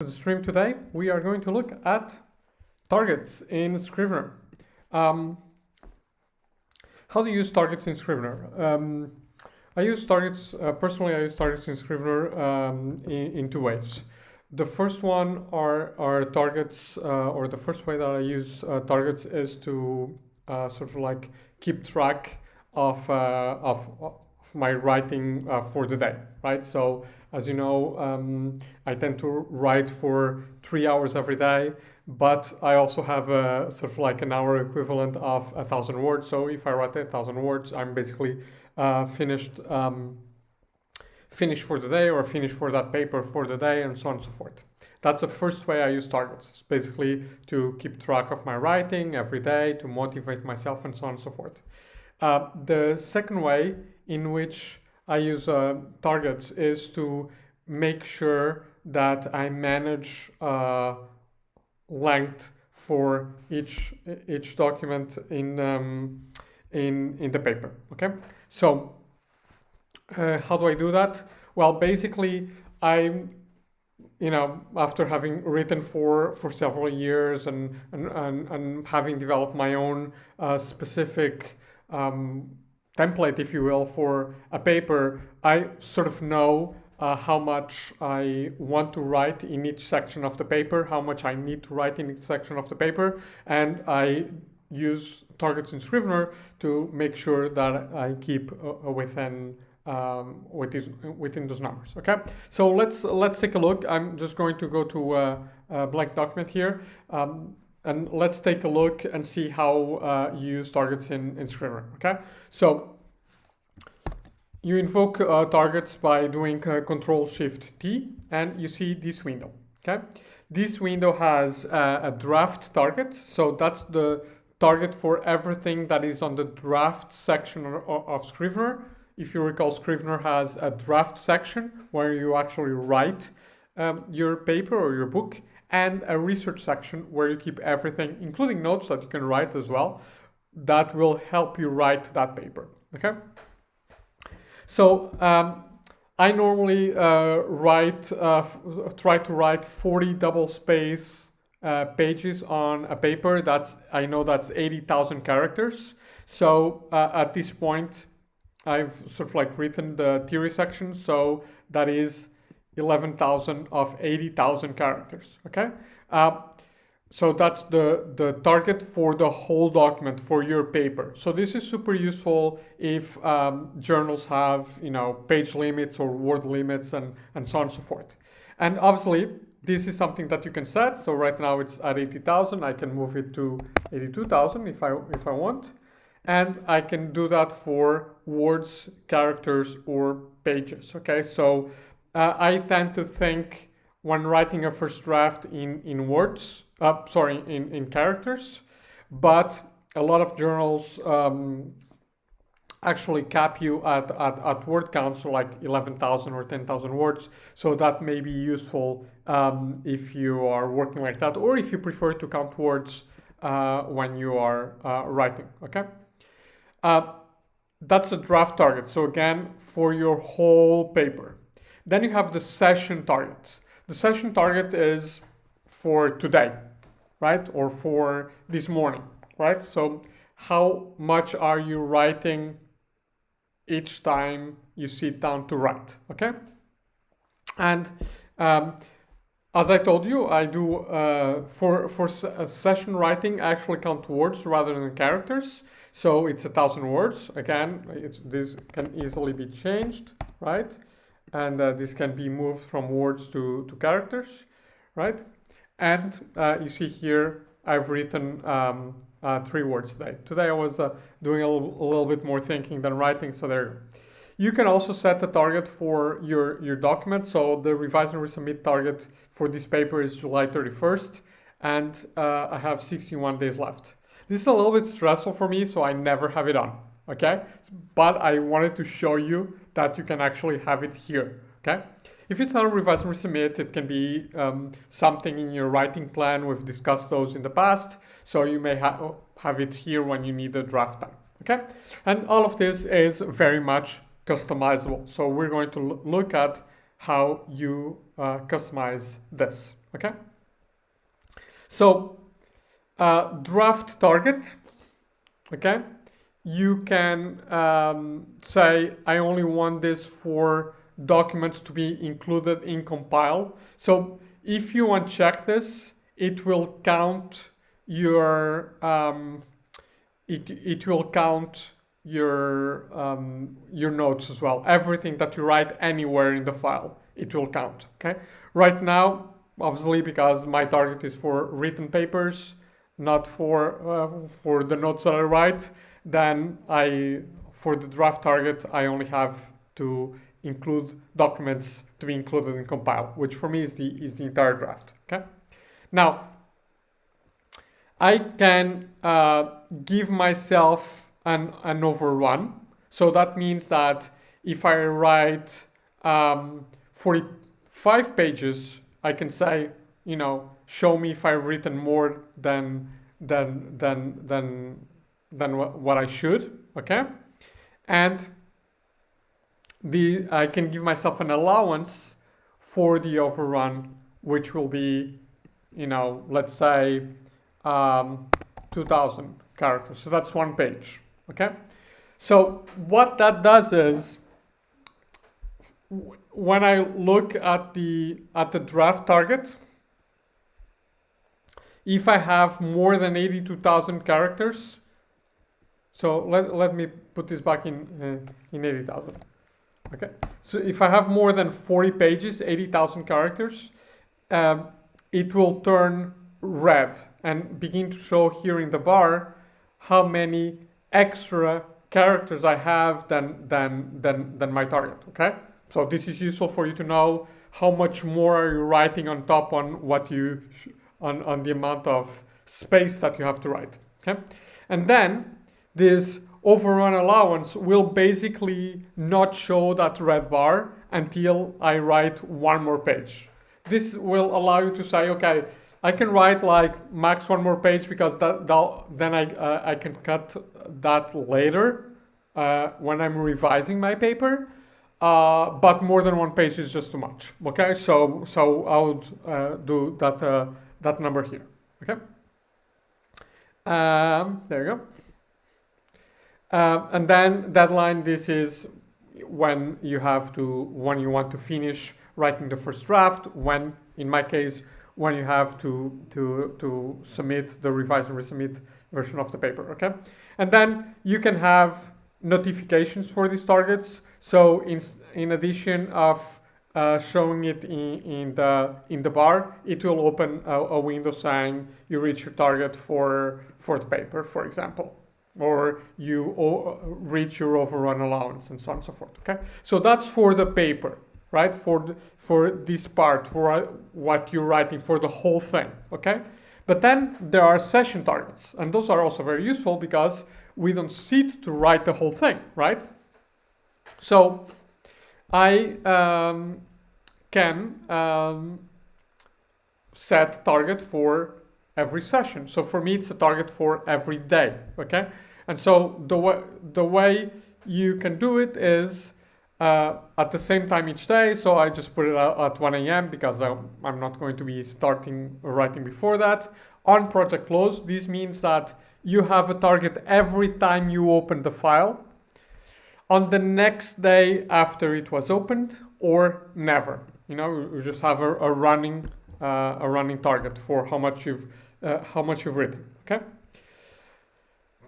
The stream today, we are going to look at targets in Scrivener. How do you use targets in Scrivener? I use targets, personally I use targets in Scrivener in two ways. The first one are targets, or the first way that I use targets is to sort of like keep track of my writing for the day, right? So as you know, I tend to write for 3 hours every day, but I also have a sort of like an hour equivalent of 1,000 words. So if I write 1,000 words, I'm basically finished for the day, or finished for that paper for the day, and so on and so forth. That's the first way I use targets. It's basically to keep track of my writing every day, to motivate myself, and so on and so forth. The second way in which I use targets is to make sure that I manage length for each document in the paper. Okay, so how do I do that? Well, basically, after having written for several years and having developed my own specific template, if you will, for a paper, I sort of know how much I want to write in each section of the paper, how much I need to write in each section of the paper, and I use targets in Scrivener to make sure that I keep within those numbers. Okay, so let's take a look. I'm just going to go to a blank document here. And let's take a look and see how you use targets in Scrivener. Okay, so you invoke targets by doing Control-Shift-T, and you see this window. Okay, this window has a draft target, so that's the target for everything that is on the draft section of Scrivener. If you recall, Scrivener has a draft section where you actually write your paper or your book, and a research section where you keep everything, including notes that you can write as well, that will help you write that paper. Okay, so I normally try to write 40 double space pages on a paper. I know that's 80,000 characters. So at this point, I've sort of like written the theory section, so that is 11,000 of 80,000 characters. Okay, so that's the target for the whole document for your paper. So this is super useful if journals have page limits or word limits and so on and so forth. And obviously this is something that you can set. So right now it's at 80,000. I can move it to 82,000 if I want, and I can do that for words, characters, or pages. Okay, so I tend to think when writing a first draft in words, in characters, but a lot of journals actually cap you at word counts, so like 11,000 or 10,000 words. So that may be useful if you are working like that, or if you prefer to count words when you are writing. Okay, that's the draft target. So again, for your whole paper. Then you have the session target. The session target is for today, right? Or for this morning, right? So how much are you writing each time you sit down to write, okay? And as I told you, I do, for session writing, I actually count words rather than characters. So it's 1,000 words. Again, this can easily be changed, right? And this can be moved from words to characters, right? And you see here, I've written 3 words today. Today I was doing a little bit more thinking than writing, so there you go. You can also set a target for your document. So the revise and resubmit target for this paper is July 31st, and I have 61 days left. This is a little bit stressful for me, so I never have it on. Okay, but I wanted to show you that you can actually have it here. Okay, if it's not a revise and resubmit, it can be something in your writing plan. We've discussed those in the past, so you may have it here when you need a draft time. Okay, and all of this is very much customizable. So we're going to look at how you customize this. okay? So draft target, okay? You can say, I only want this for documents to be included in compile. So if you uncheck this, it will count your it will count your notes as well. Everything that you write anywhere in the file, it will count. Okay. Right now, obviously, because my target is for written papers, not for the notes that I write, then for the draft target I only have to include documents to be included in compile, which for me is the entire draft. Okay. Now I can give myself an overrun. So that means that if I write 45 pages, I can say, show me if I've written more than what I should. Okay, and I can give myself an allowance for the overrun, which will be, let's say 2,000 characters. So that's 1 page. Okay. So what that does is, when I look at the draft target, if I have more than 82,000 characters, so let me put this back in 80,000. Okay. So if I have more than 40 pages, 80,000 characters, it will turn red and begin to show here in the bar how many extra characters I have than my target. Okay, so this is useful for you to know how much more are you writing on top on what you on the amount of space that you have to write. Okay, and then this overrun allowance will basically not show that red bar until I write 1 more page. This will allow you to say, okay, I can write like max 1 more page, because then I can cut that later when I'm revising my paper. But more than 1 page is just too much. Okay, so I would do that number here. Okay, there you go. And then deadline. This is when you want to finish writing the first draft. When, in my case, when you have to submit the revise and resubmit version of the paper. Okay, and then you can have notifications for these targets. So in addition of showing it in the bar, it will open a window saying you reach your target for the paper, for example, or you reach your overrun allowance, and so on and so forth. Okay, so that's for the paper, right? For this part, for what you're writing, for the whole thing. Okay, but then there are session targets, and those are also very useful because we don't sit to write the whole thing, right? So I can set target for every session. So for me, it's a target for every day. Okay, and so the way you can do it is at the same time each day. So I just put it at 1 a.m. because I'm not going to be starting writing before that. On project close, this means that you have a target every time you open the file, on the next day after it was opened, or never. You just have a running target for how much you've written. Okay.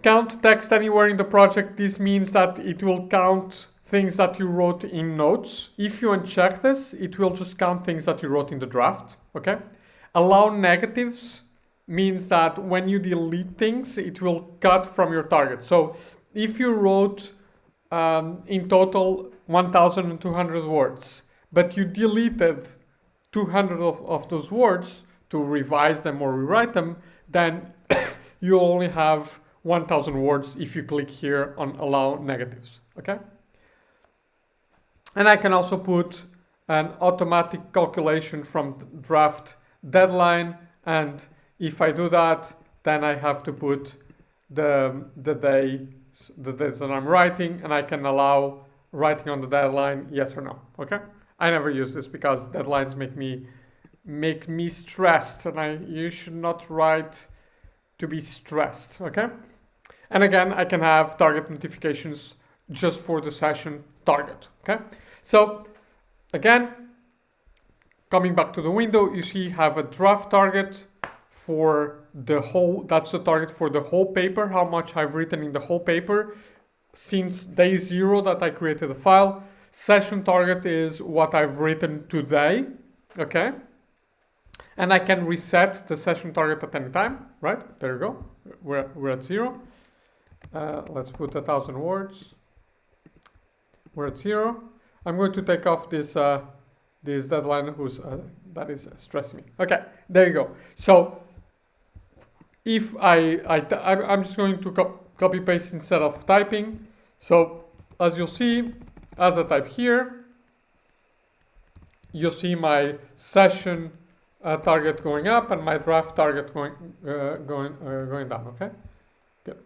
Count text anywhere in the project. This means that it will count things that you wrote in notes. If you uncheck this, it will just count things that you wrote in the draft. Okay. Allow negatives means that when you delete things, it will cut from your target. So if you wrote in total 1,200 words, but you deleted 200 of those words to revise them or rewrite them, then you only have 1,000 words if you click here on allow negatives. Okay. And I can also put an automatic calculation from draft deadline, and if I do that, then I have to put the dates that I'm writing, and I can allow writing on the deadline, yes or no. Okay. I never use this because deadlines make me make me stressed, and you should not write to be stressed, okay? And again, I can have target notifications just for the session target, okay? So again, coming back to the window, you see have a draft target for the whole, that's the target for the whole paper, how much I've written in the whole paper since day 0 that I created the file. Session target is what I've written today, okay? And I can reset the session target at any time, right? There you go, we're at 0. Let's put 1,000 words. We're at 0. I'm going to take off this this deadline that is stressing me. Okay, there you go. So if I'm just going to copy paste instead of typing. So as you'll see, as I type here, you'll see my session target going up and my draft target going down. Okay, good.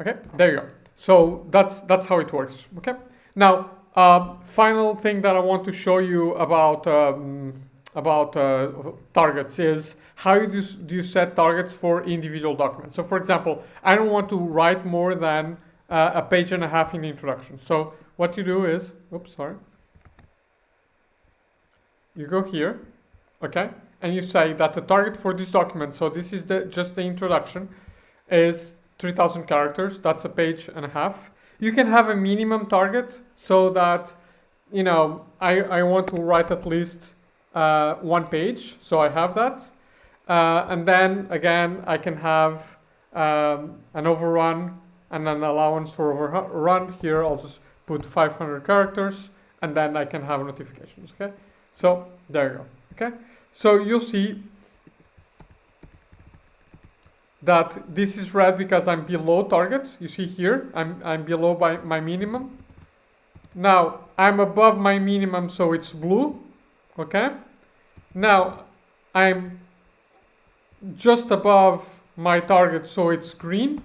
Okay, there you go. So that's how it works. Okay. Now, final thing that I want to show you about targets is how do you set targets for individual documents. So, for example, I don't want to write more than a page and a half in the introduction. So what you do is, oops, sorry. You go here, okay, and you say that the target for this document, so this is just the introduction, is 3,000 characters. That's a page and a half. You can have a minimum target so that, you know, I want to write at least 1 page, so I have that. And then again, I can have an overrun and an allowance for overrun. Here I'll just put 500 characters and then I can have notifications, okay? So there you go, okay? So you'll see that this is red because I'm below target. You see here, I'm below by my minimum. Now I'm above my minimum, so it's blue, okay? Now I'm just above my target, so it's green.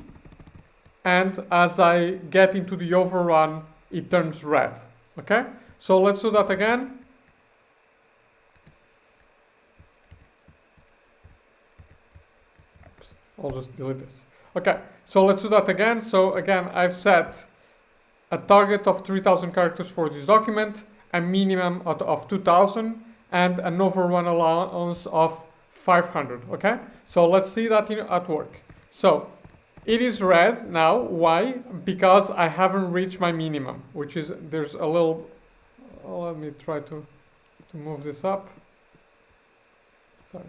And as I get into the overrun, it turns red, okay? So let's do that again. I'll just delete this. Okay, so let's do that again. So again, I've set a target of 3,000 characters for this document, a minimum of 2,000, and an overrun allowance of 500, okay? So let's see that at work. So it is red now. Why? Because I haven't reached my minimum, which is, there's a little, let me try to move this up. Sorry.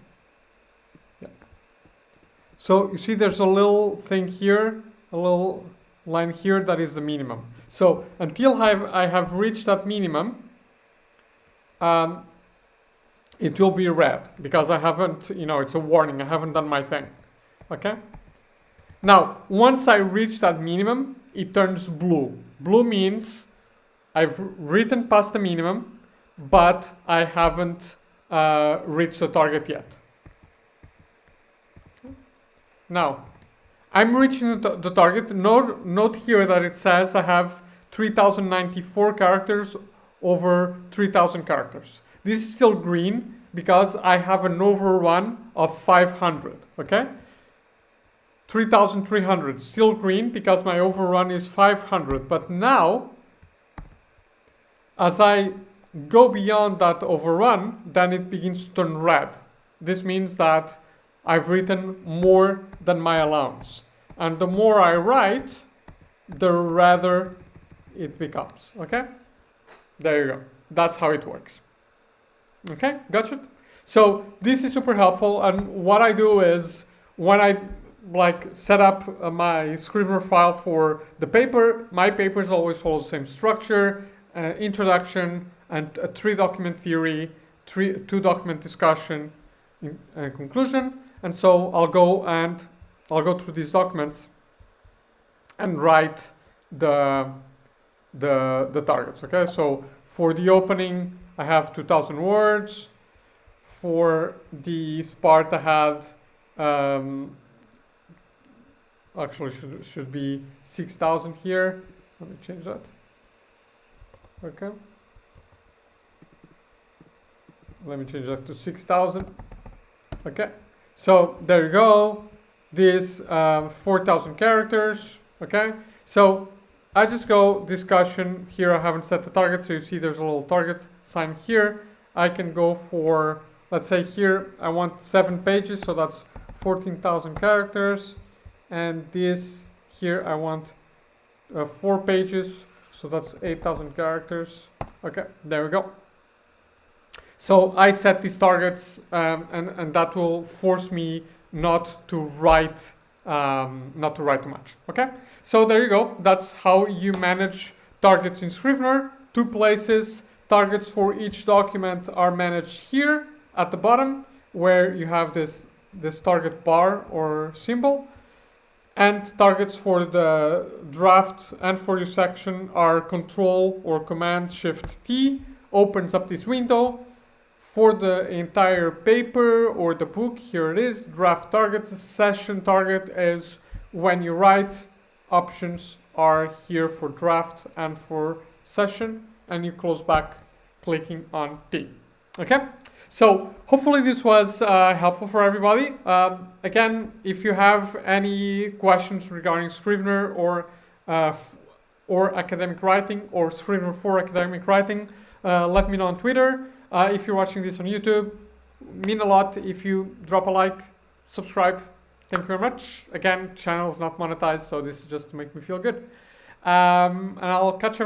Yeah. So you see there's a little thing here, a little line here that is the minimum. So until I have reached that minimum, it will be red because I haven't, you know, it's a warning, I haven't done my thing, okay? Now, once I reach that minimum, it turns blue. Blue means I've written past the minimum, but I haven't reached the target yet. Now, I'm reaching the target. Note here that it says I have 3,094 characters over 3,000 characters. This is still green because I have an overrun of 500, okay? 3,300, still green because my overrun is 500. But now, as I go beyond that overrun, then it begins to turn red. This means that I've written more than my allowance. And the more I write, the redder it becomes, okay? There you go. That's how it works. Okay, gotcha? So this is super helpful, and what I do is when I set up my Scrivener file for the paper, my papers always follow the same structure, introduction, and a 3-document theory, 2-document discussion, and conclusion. And so I'll go through these documents and write the targets. Okay, so for the opening, I have 2,000 words. For the part, I have actually should be 6,000 here. Let me change that. Okay. let me change that to 6,000. Okay, so there you go. This 4,000 characters. Okay, so I just go discussion here. I haven't set the target, so you see there's a little target sign here. I can go for, let's say here I want 7 pages, so that's 14,000 characters, and this here I want 4 pages, so that's 8,000 characters. Okay, there we go. So I set these targets, and that will force me not to write too much. Okay, so there you go. That's how you manage targets in Scrivener. 2 places. Targets for each document are managed here at the bottom, where you have this target bar or symbol, and targets for the draft and for your section are Control or Command Shift T, opens up this window. For the entire paper or the book, here it is, draft target. Session target is when you write. Options are here for draft and for session, and you close back clicking on T. Okay, so hopefully this was helpful for everybody. Again, if you have any questions regarding Scrivener or academic writing or Scrivener for academic writing, let me know on Twitter. If you're watching this on YouTube, mean a lot if you drop a like, subscribe. Thank you very much. Again, channel is not monetized, so this is just to make me feel good. And I'll catch everyone.